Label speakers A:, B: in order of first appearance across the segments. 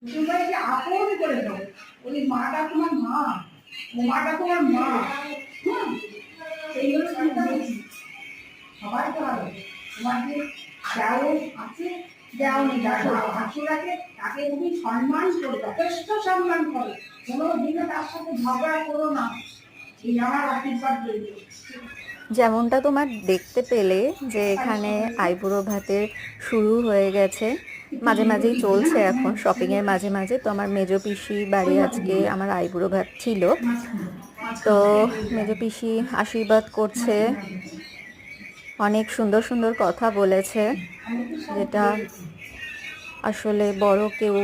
A: সবাইকে আপন করে দাও। ওই মাটা তোমার মা, ও মাটা তোমার মা। সেইগুলো বলছি সবাইকে ভালো। তোমাকে যাও আছে দেওনি যাকে ভাসু রাখে তাকে তুমি সম্মান করো, যথেষ্ট সম্মান করো। কোনো দিনও তার সাথে ঝগড়া করো না। এই আমার আশীর্বাদ রইল।
B: যেমনটা তোমার দেখতে পেলে যে এখানে আইবুড়ো ভাতের শুরু হয়ে গেছে, মাঝে মাঝেই চলছে এখন শপিংয়ের মাঝে মাঝে। তো আমার মেজো পিসি বাড়ি আজকে আমার আইবুড়ো ভাত ছিল, তো মেজো পিসি আশীর্বাদ করছে, অনেক সুন্দর সুন্দর কথা বলেছে, যেটা আসলে বড় কেউ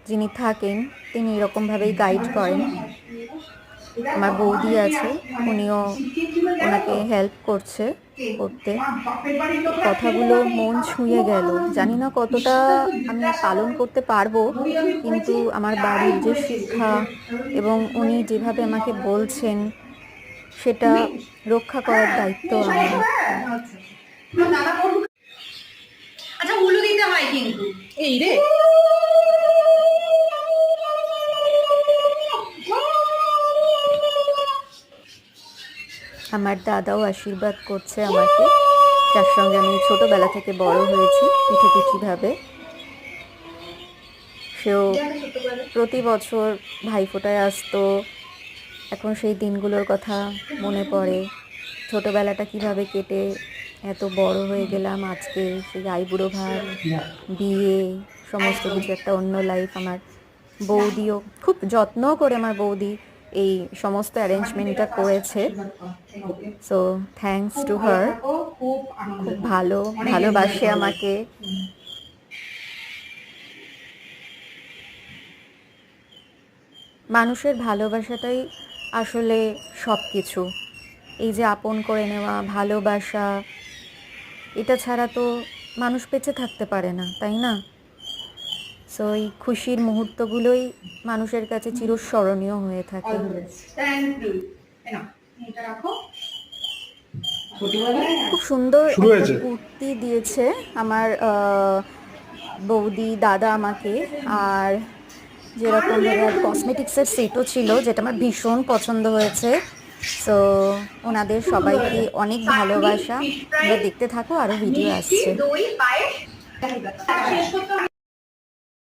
B: যিনি থাকেন তিনি এরকমভাবেই গাইড করেন। আমার বৌদি আছে, উনিও ওনাকে হেল্প করছে করতে। কথাগুলো মন ছুঁয়ে গেল। জানি না কতটা আমি পালন করতে পারবো, কিন্তু আমার বাড়ির যে শিক্ষা এবং উনি যেভাবে আমাকে বলছেন সেটা রক্ষা করার দায়িত্ব আমার।
A: আচ্ছা উলু দিতে হয় কিন্তু এই রে
B: আমার দাদাও আশীর্বাদ করছে আমাকে, যার সঙ্গে আমি ছোটবেলা থেকে বড় হয়েছি পিঠোপিঠিভাবে। সেও প্রতি বছর ভাইফোঁটায় আসতো। এখন সেই দিনগুলোর কথা মনে পড়ে, ছোটবেলাটা কিভাবে কেটে এত বড় হয়ে গেলাম। আজকে সেই আইবুড়ো ভাত, বিয়ে, সমস্ত কিছু একটা অন্য লাইফ। আমার বৌদিও খুব যত্ন করে আমার বৌদি এই সমস্ত অ্যারেঞ্জমেন্টটা করেছে। So thanks to her. খুব ভালোবাসে আমাকে। মানুষের ভালোবাসাটাই আসলে সব কিছু। এই যে আপন করে নেওয়া ভালোবাসা, এটা ছাড়া তো মানুষ বেঁচে থাকতে পারে না, তাই না? সো এই খুশির মুহূর্তগুলোই মানুষের কাছে চিরস্মরণীয় হয়ে থাকে। খুব সুন্দর একটা কুর্তি দিয়েছে আমার বৌদি দাদা আমাকে, আর যেরকম কসমেটিক্সের সেটও ছিল, যেটা আমার ভীষণ পছন্দ হয়েছে। সো ওনাদের সবাইকে অনেক ভালোবাসা। তোমরা দেখতে থাকো, আরও ভিডিও আসছে।